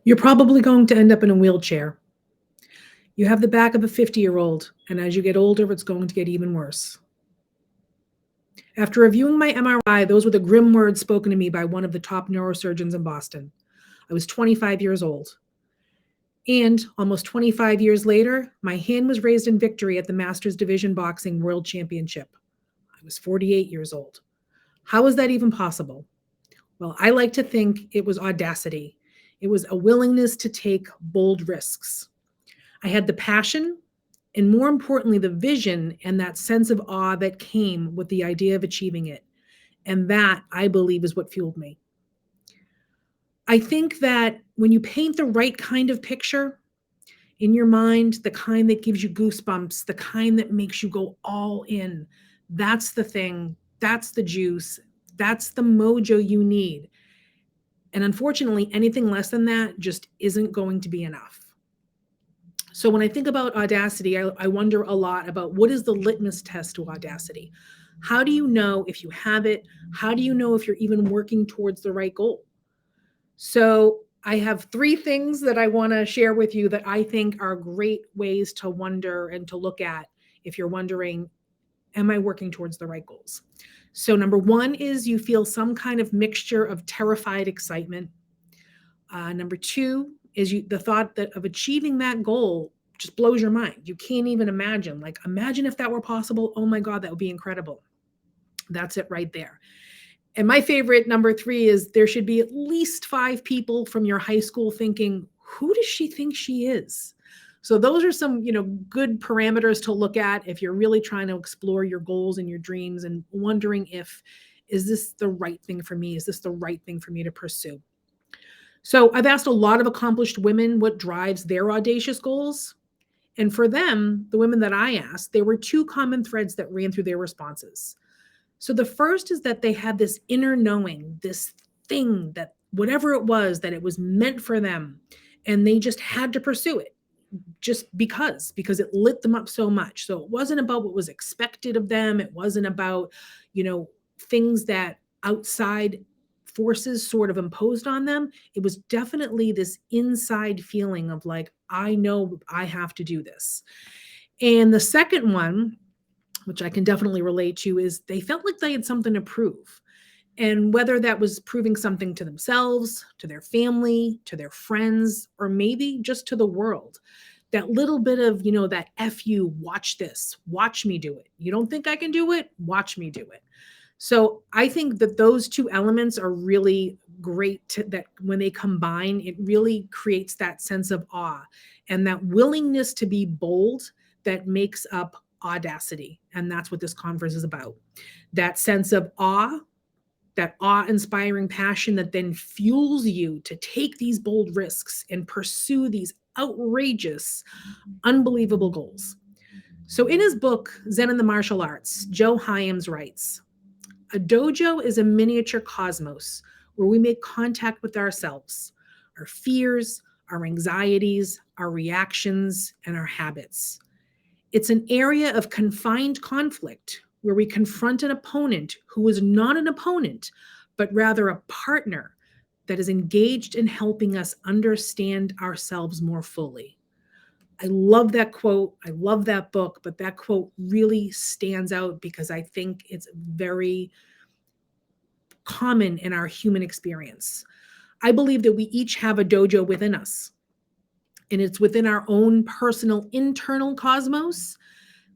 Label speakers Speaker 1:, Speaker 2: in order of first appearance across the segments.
Speaker 1: You're probably going to end up in a wheelchair. You have the back of a 50-year-old, and as you get older, it's going to get even worse. After reviewing my MRI, those were the grim words spoken to me by one of the top neurosurgeons in Boston. I was 25 years old. And almost 25 years later, my hand was raised in victory at the Masters Division Boxing World Championship. I was 48 years old. How is that even possible? Well, I like to think it was audacity. It was a willingness to take bold risks. I had the passion and, more importantly, the vision and that sense of awe that came with the idea of achieving it. And that, I believe, is what fueled me. I think that when you paint the right kind of picture in your mind, the kind that gives you goosebumps, the kind that makes you go all in, that's the thing, that's the juice, that's the mojo you need. And unfortunately, anything less than that just isn't going to be enough. So when I think about audacity, I wonder a lot about what is the litmus test to audacity? How do you know if you have it? How do you know if you're even working towards the right goal? So I have three things that I want to share with you that I think are great ways to wonder and to look at if you're wondering, am I working towards the right goals? So number one is you feel some kind of mixture of terrified excitement. Number two is the thought that of achieving that goal just blows your mind. You can't even imagine. Like, imagine if that were possible. Oh my God, that would be incredible. That's it right there. And my favorite number three is there should be at least five people from your high school thinking, who does she think she is? So those are some, good parameters to look at if you're really trying to explore your goals and your dreams and wondering is this the right thing for me? Is this the right thing for me to pursue? So I've asked a lot of accomplished women what drives their audacious goals. And for them, the women that I asked, there were two common threads that ran through their responses. So the first is that they had this inner knowing, this thing that whatever it was, that it was meant for them. And they just had to pursue it just because it lit them up so much. So it wasn't about what was expected of them. It wasn't about, things that outside forces sort of imposed on them. It was definitely this inside feeling of like, I know I have to do this. And the second one, which I can definitely relate to, is they felt like they had something to prove. And whether that was proving something to themselves, to their family, to their friends, or maybe just to the world, that little bit of, that F you, watch this, watch me do it. You don't think I can do it? Watch me do it. So I think that those two elements are really great that when they combine, it really creates that sense of awe and that willingness to be bold that makes up audacity. And that's what this conference is about. That sense of awe, that awe-inspiring passion that then fuels you to take these bold risks and pursue these outrageous, unbelievable goals. So in his book, Zen and the Martial Arts, Joe Hyams writes, a dojo is a miniature cosmos where we make contact with ourselves, our fears, our anxieties, our reactions, and our habits. It's an area of confined conflict where we confront an opponent who is not an opponent, but rather a partner that is engaged in helping us understand ourselves more fully. I love that quote. I love that book, but that quote really stands out because I think it's very common in our human experience. I believe that we each have a dojo within us, and it's within our own personal internal cosmos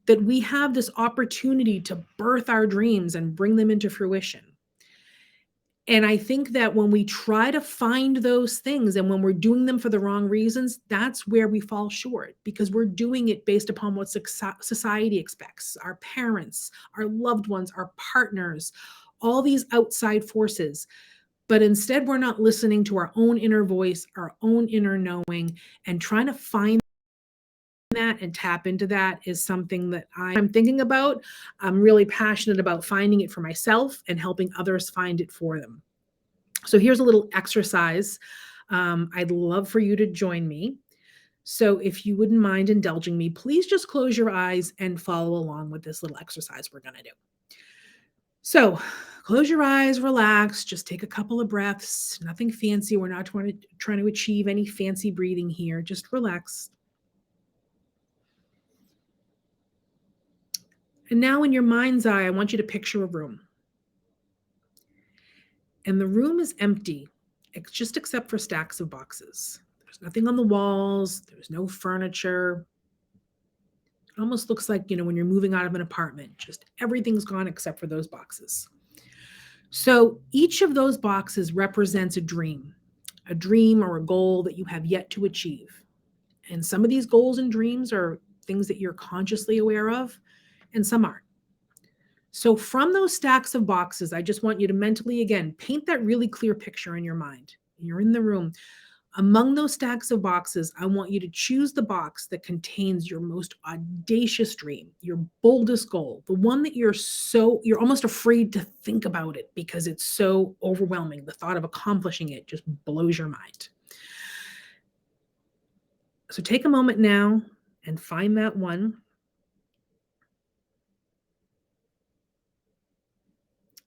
Speaker 1: that we have this opportunity to birth our dreams and bring them into fruition. And I think that when we try to find those things and when we're doing them for the wrong reasons, that's where we fall short because we're doing it based upon what society expects, our parents, our loved ones, our partners, all these outside forces. But instead, we're not listening to our own inner voice, our own inner knowing, and trying to find that and tap into that is something that I'm thinking about. I'm really passionate about finding it for myself and helping others find it for them. So here's a little exercise. I'd love for you to join me. So if you wouldn't mind indulging me, please just close your eyes and follow along with this little exercise we're going to do. So close your eyes, relax, just take a couple of breaths, nothing fancy. We're not trying to achieve any fancy breathing here. Just relax. And now, in your mind's eye, I want you to picture a room. And the room is empty, just except for stacks of boxes. There's nothing on the walls, there's no furniture. It almost looks like, when you're moving out of an apartment, just everything's gone except for those boxes. So each of those boxes represents a dream or a goal that you have yet to achieve. And some of these goals and dreams are things that you're consciously aware of, and some aren't. So from those stacks of boxes, I just want you to mentally, again, paint that really clear picture in your mind. You're in the room. Among those stacks of boxes, I want you to choose the box that contains your most audacious dream, your boldest goal, the one that you're almost afraid to think about it because it's so overwhelming. The thought of accomplishing it just blows your mind. So take a moment now and find that one.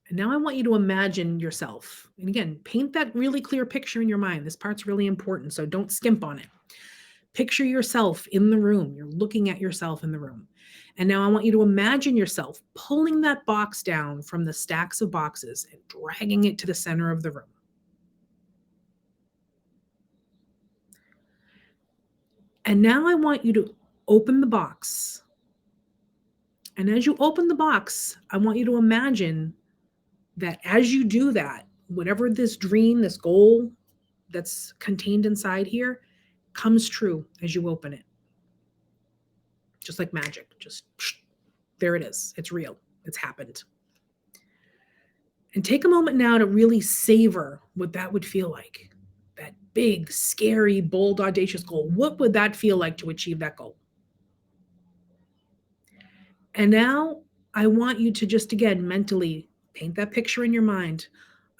Speaker 1: And now I want you to imagine yourself. And again, paint that really clear picture in your mind. This part's really important, so don't skimp on it. Picture yourself in the room. You're looking at yourself in the room. And now I want you to imagine yourself pulling that box down from the stacks of boxes and dragging it to the center of the room. And now I want you to open the box. And as you open the box, I want you to imagine that as you do that, whatever this dream, this goal that's contained inside here comes true as you open it. Just like magic, there it is. It's real. It's happened. And take a moment now to really savor what that would feel like. That big, scary, bold, audacious goal. What would that feel like to achieve that goal? And now I want you to just again mentally paint that picture in your mind.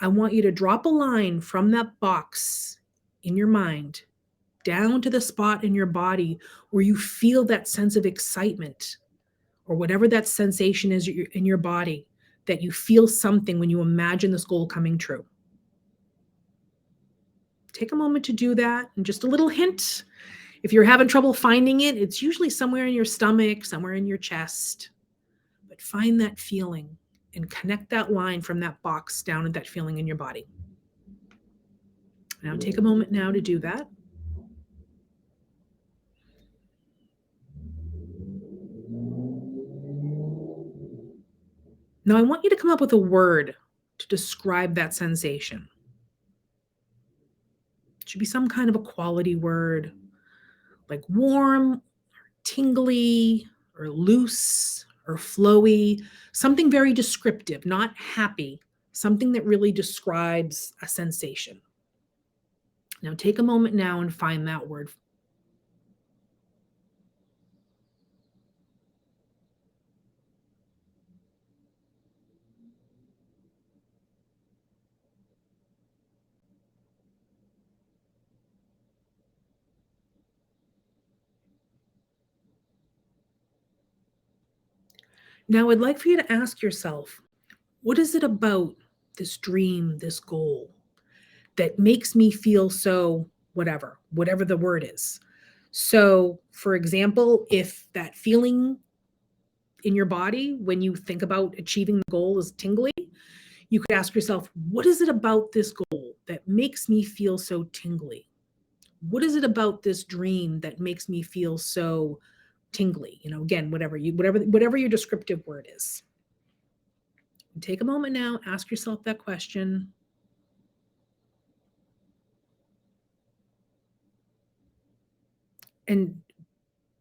Speaker 1: I want you to drop a line from that box in your mind down to the spot in your body where you feel that sense of excitement or whatever that sensation is in your body, that you feel something when you imagine this goal coming true. Take a moment to do that. And just a little hint, if you're having trouble finding it, it's usually somewhere in your stomach, somewhere in your chest. But find that feeling and connect that line from that box down to that feeling in your body. Now take a moment now to do that. Now I want you to come up with a word to describe that sensation. It should be some kind of a quality word, like warm, tingly, or loose, or flowy, something very descriptive, not happy, something that really describes a sensation. Now take a moment now and find that word. Now I'd like for you to ask yourself, what is it about this dream, this goal, that makes me feel so whatever the word is? So, for example, if that feeling in your body when you think about achieving the goal is tingly, you could ask yourself, what is it about this goal that makes me feel so tingly? What is it about this dream that makes me feel so tingly? Again, whatever your descriptive word is. Take a moment now, ask yourself that question. And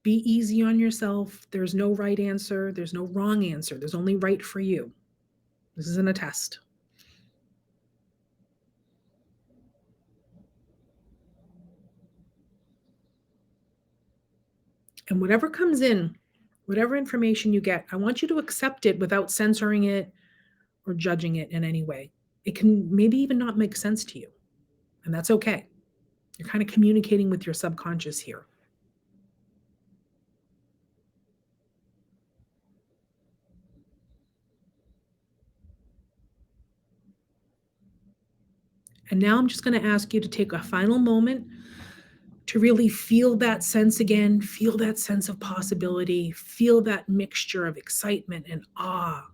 Speaker 1: be easy on yourself. There's no right answer. There's no wrong answer. There's only right for you. This isn't a test. And whatever comes in, whatever information you get, I want you to accept it without censoring it or judging it in any way. It can maybe even not make sense to you, and that's okay. You're kind of communicating with your subconscious here. And now I'm just going to ask you to take a final moment to really feel that sense again, feel that sense of possibility, feel that mixture of excitement and awe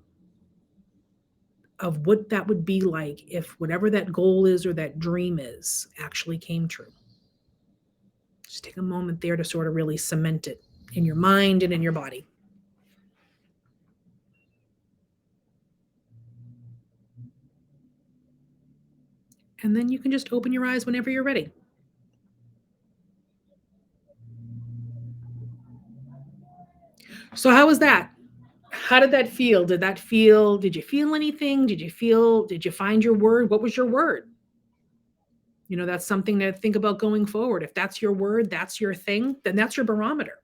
Speaker 1: of what that would be like if whatever that goal is or that dream is actually came true. Just take a moment there to sort of really cement it in your mind and in your body. And then you can just open your eyes whenever you're ready. So, how was that? How did that feel? Did you feel anything? Did you find your word? What was your word? That's something to think about going forward. If that's your word, that's your thing, then that's your barometer.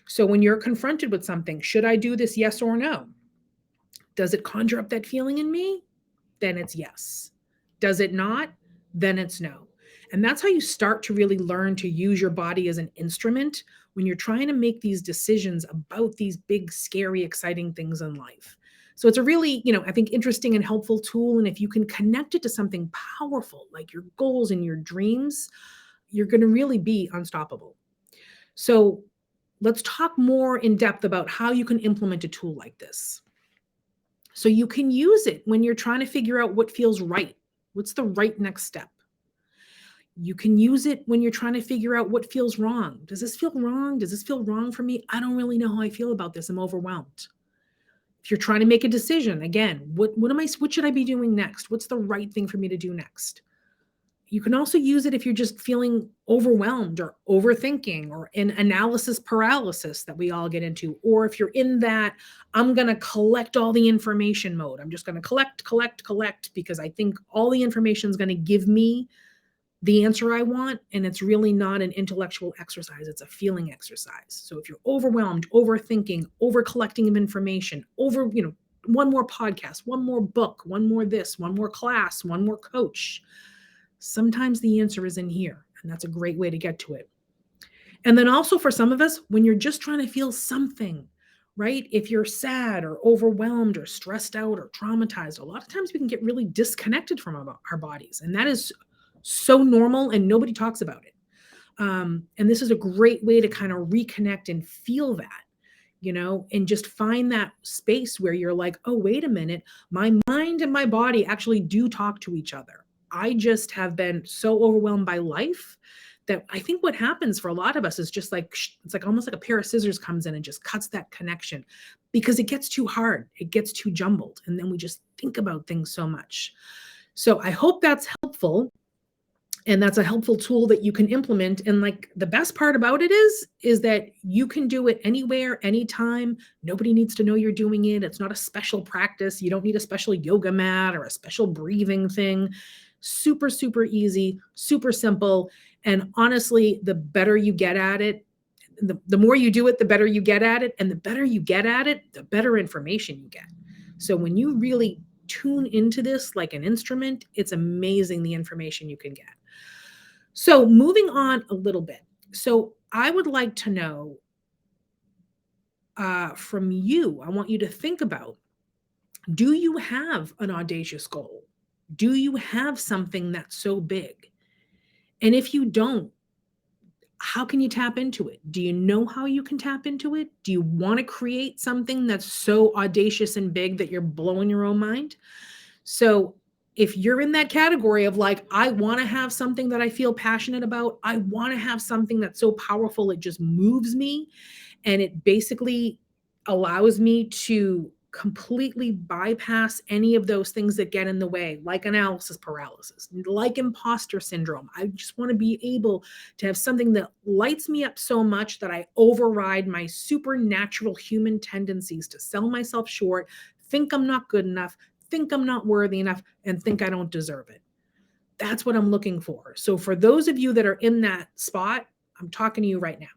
Speaker 1: So when you're confronted with something, should I do this? Yes or no? Does it conjure up that feeling in me? Then it's yes. Does it not? Then it's no. And that's how you start to really learn to use your body as an instrument when you're trying to make these decisions about these big, scary, exciting things in life. So it's a really, I think interesting and helpful tool. And if you can connect it to something powerful like your goals and your dreams, you're going to really be unstoppable. So let's talk more in depth about how you can implement a tool like this. So you can use it when you're trying to figure out what feels right. What's the right next step? You can use it when you're trying to figure out what feels wrong. Does this feel wrong? Does this feel wrong for me? I don't really know how I feel about this. I'm overwhelmed. If you're trying to make a decision, again, what should I be doing next? What's the right thing for me to do next? You can also use it if you're just feeling overwhelmed or overthinking or in analysis paralysis that we all get into, or if you're in that I'm going to collect all the information mode. I'm just going to collect because I think all the information is going to give me the answer I want. And it's really not an intellectual exercise. It's a feeling exercise. So if you're overwhelmed, overthinking, over collecting of information, one more podcast, one more book, one more this, one more class, one more coach, sometimes the answer is in here. And that's a great way to get to it. And then also for some of us, when you're just trying to feel something, right? If you're sad or overwhelmed or stressed out or traumatized, a lot of times we can get really disconnected from our bodies. And that is so normal and nobody talks about it. And this is a great way to kind of reconnect and feel that, and just find that space where you're like, oh, wait a minute, my mind and my body actually do talk to each other. I just have been so overwhelmed by life that I think what happens for a lot of us is just like, it's like almost like a pair of scissors comes in and just cuts that connection because it gets too hard. It gets too jumbled. And then we just think about things so much. So I hope that's helpful. And that's a helpful tool that you can implement. And like the best part about it is that you can do it anywhere, anytime. Nobody needs to know you're doing it. It's not a special practice. You don't need a special yoga mat or a special breathing thing. Super, super easy, super simple. And honestly, the better you get at it, the more you do it, the better you get at it. And the better you get at it, the better information you get. So when you really tune into this like an instrument, it's amazing the information you can get. So moving on a little bit. So I would like to know from you, I want you to think about, do you have an audacious goal? Do you have something that's so big? And if you don't, how can you tap into it? Do you know how you can tap into it? Do you want to create something that's so audacious and big that you're blowing your own mind? So if you're in that category of like, I want to have something that I feel passionate about, I want to have something that's so powerful, it just moves me. And it basically allows me to completely bypass any of those things that get in the way, like analysis paralysis, like imposter syndrome. I just want to be able to have something that lights me up so much that I override my supernatural human tendencies to sell myself short, think I'm not good enough, think I'm not worthy enough, and think I don't deserve it. That's what I'm looking for. So for those of you that are in that spot, I'm talking to you right now.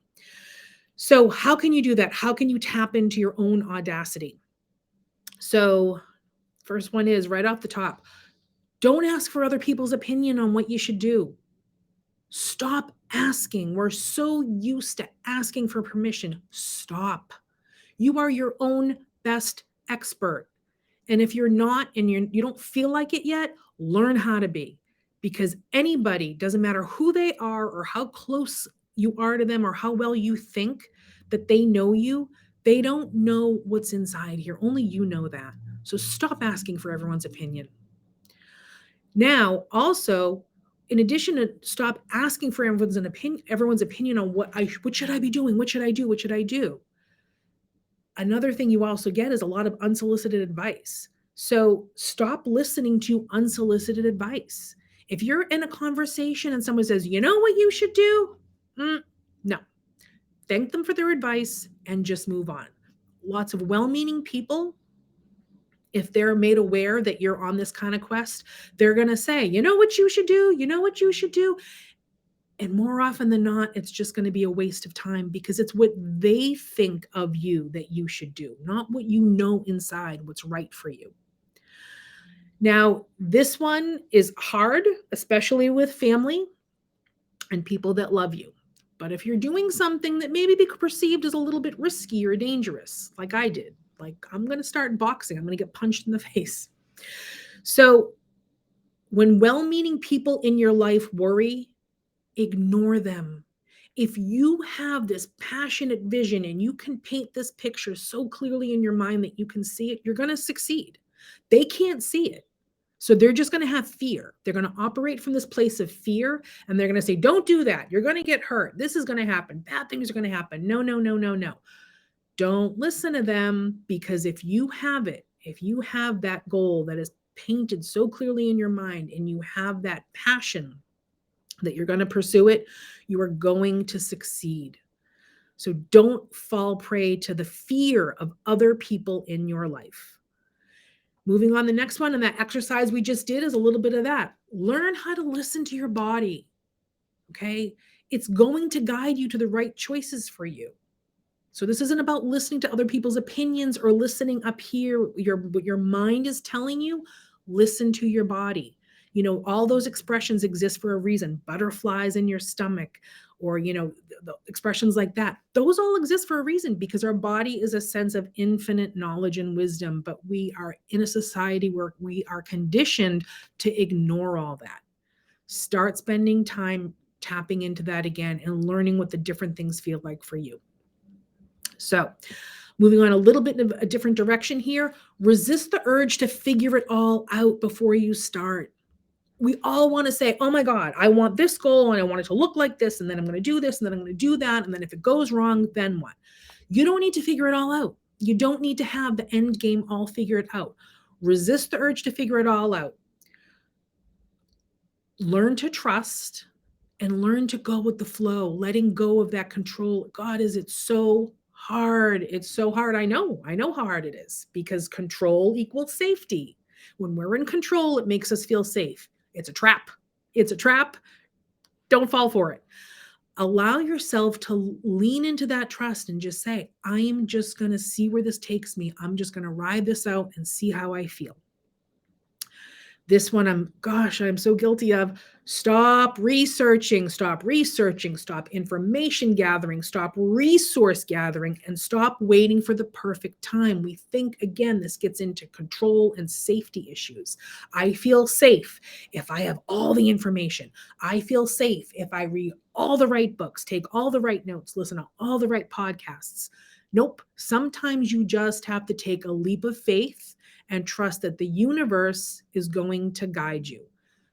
Speaker 1: So how can you do that? How can you tap into your own audacity? So first one is right off the top, don't ask for other people's opinion on what you should do. Stop asking. We're so used to asking for permission. Stop. You are your own best expert. And if you're not and you don't feel like it yet, learn how to be. because anybody, doesn't matter who they are or how close you are to them or how well you think that they know you, they don't know what's inside here. Only you know that. So stop asking for everyone's opinion. Now, also, in addition to stop asking for everyone's opinion on what should I be doing? What should I do? What should I do? Another thing you also get is a lot of unsolicited advice. So stop listening to unsolicited advice. If you're in a conversation and someone says, you know what you should do? No. Thank them for their advice and just move on. Lots of well-meaning people, if they're made aware that you're on this kind of quest, they're going to say, you know what you should do? You know what you should do? And more often than not, it's just going to be a waste of time because it's what they think of you that you should do, not what you know inside what's right for you. Now, this one is hard, especially with family and people that love you. But if you're doing something that maybe be perceived as a little bit risky or dangerous, like I did, like I'm going to start boxing, I'm going to get punched in the face. So when well-meaning people in your life worry, ignore them. If you have this passionate vision and you can paint this picture so clearly in your mind that you can see it, you're going to succeed. They can't see it. So they're just going to have fear. They're going to operate from this place of fear and they're going to say, don't do that. You're going to get hurt. This is going to happen. Bad things are going to happen. No, no, no, no, no. Don't listen to them, because if you have it, if you have that goal that is painted so clearly in your mind and you have that passion that you're going to pursue it, you are going to succeed. So don't fall prey to the fear of other people in your life. Moving on, the next one, and that exercise we just did is a little bit of that. Learn how to listen to your body. Okay? It's going to guide you to the right choices for you. So this isn't about listening to other people's opinions or listening up here. What your mind is telling you, listen to your body. You know, all those expressions exist for a reason. Butterflies in your stomach, or, you know, the expressions like that. Those all exist for a reason, because our body is a sense of infinite knowledge and wisdom, but we are in a society where we are conditioned to ignore all that. Start spending time tapping into that again and learning what the different things feel like for you. So moving on a little bit of a different direction here, resist the urge to figure it all out before you start. We all want to say, oh my God, I want this goal and I want it to look like this, and then I'm going to do this, and then I'm going to do that. And then if it goes wrong, then what? You don't need to figure it all out. You don't need to have the end game all figured out. Resist the urge to figure it all out. Learn to trust and learn to go with the flow, letting go of that control. God, is it so hard? It's so hard. I know how hard it is, because control equals safety. When we're in control, it makes us feel safe. It's a trap. It's a trap. Don't fall for it. Allow yourself to lean into that trust and just say, I'm just going to see where this takes me. I'm just going to ride this out and see how I feel. This one, I'm so guilty of. Stop researching, stop information gathering, stop resource gathering, and stop waiting for the perfect time. We think, again, this gets into control and safety issues. I feel safe if I have all the information. I feel safe if I read all the right books, take all the right notes, listen to all the right podcasts. Nope. Sometimes you just have to take a leap of faith and trust that the universe is going to guide you.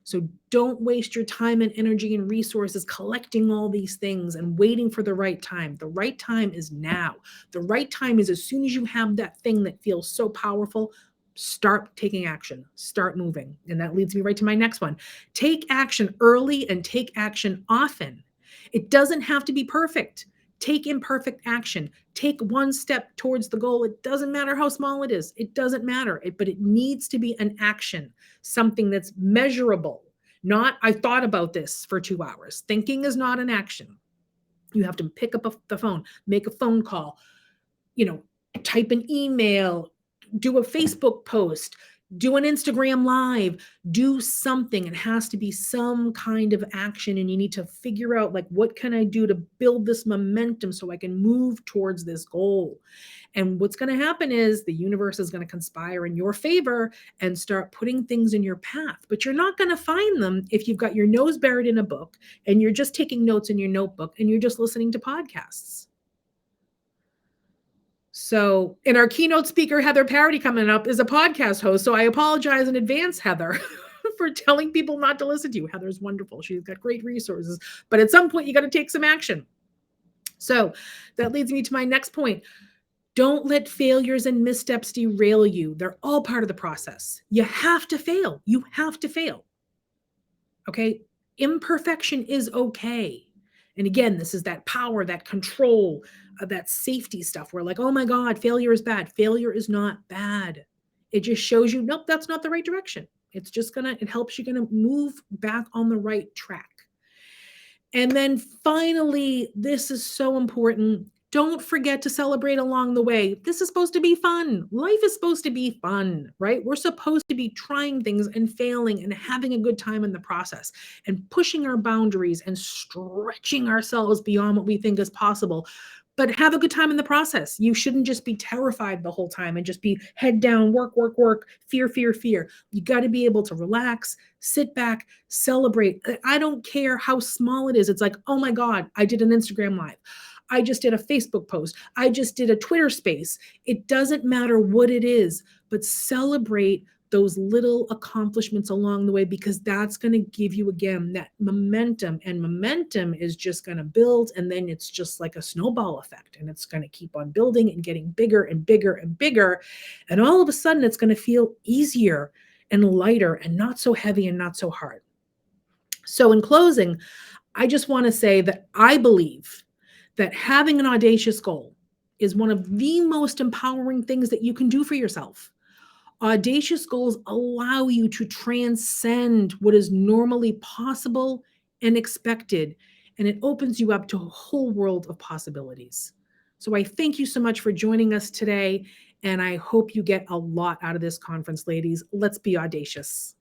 Speaker 1: So don't waste your time and energy and resources collecting all these things and waiting for the right time. The right time is now. The right time is as soon as you have that thing that feels so powerful, start taking action, start moving. And that leads me right to my next one. Take action early and take action often. It doesn't have to be perfect. Take imperfect action. Take one step towards the goal. It doesn't matter how small it is. It doesn't matter. But it needs to be an action, something that's measurable. Not, I thought about this for 2 hours. Thinking is not an action. You have to pick up the phone, make a phone call, type an email, do a Facebook post, Do an Instagram live, do something. It has to be some kind of action, and you need to figure out, like, what can I do to build this momentum so I can move towards this goal? And what's going to happen is the universe is going to conspire in your favor and start putting things in your path. But you're not going to find them if you've got your nose buried in a book and you're just taking notes in your notebook and you're just listening to podcasts. So, and our keynote speaker, Heather Parody, coming up, is a podcast host. So I apologize in advance, Heather, for telling people not to listen to you. Heather's wonderful. She's got great resources. But at some point, you got to take some action. So that leads me to my next point. Don't let failures and missteps derail you. They're all part of the process. You have to fail. You have to fail. Okay? Imperfection is okay. And again, this is that power, that control, that safety stuff. We're like, oh my God, failure is bad. Failure is not bad. It just shows you, nope, that's not the right direction. It's just it helps you move back on the right track. And then finally, this is so important. Don't forget to celebrate along the way. This is supposed to be fun. Life is supposed to be fun, right? We're supposed to be trying things and failing and having a good time in the process and pushing our boundaries and stretching ourselves beyond what we think is possible. But have a good time in the process. You shouldn't just be terrified the whole time and just be head down, work, work, work, fear, fear, fear. You got to be able to relax, sit back, celebrate. I don't care how small it is. It's like, oh my God, I did an Instagram live. I just did a Facebook post. I just did a Twitter space. It doesn't matter what it is, but celebrate those little accomplishments along the way, because that's going to give you, again, that momentum, and momentum is just going to build. And then it's just like a snowball effect, and it's going to keep on building and getting bigger and bigger and bigger. And all of a sudden it's going to feel easier and lighter and not so heavy and not so hard. So in closing, I just want to say that I believe that having an audacious goal is one of the most empowering things that you can do for yourself. Audacious goals allow you to transcend what is normally possible and expected, and it opens you up to a whole world of possibilities. So I thank you so much for joining us today, and I hope you get a lot out of this conference, ladies. Let's be audacious.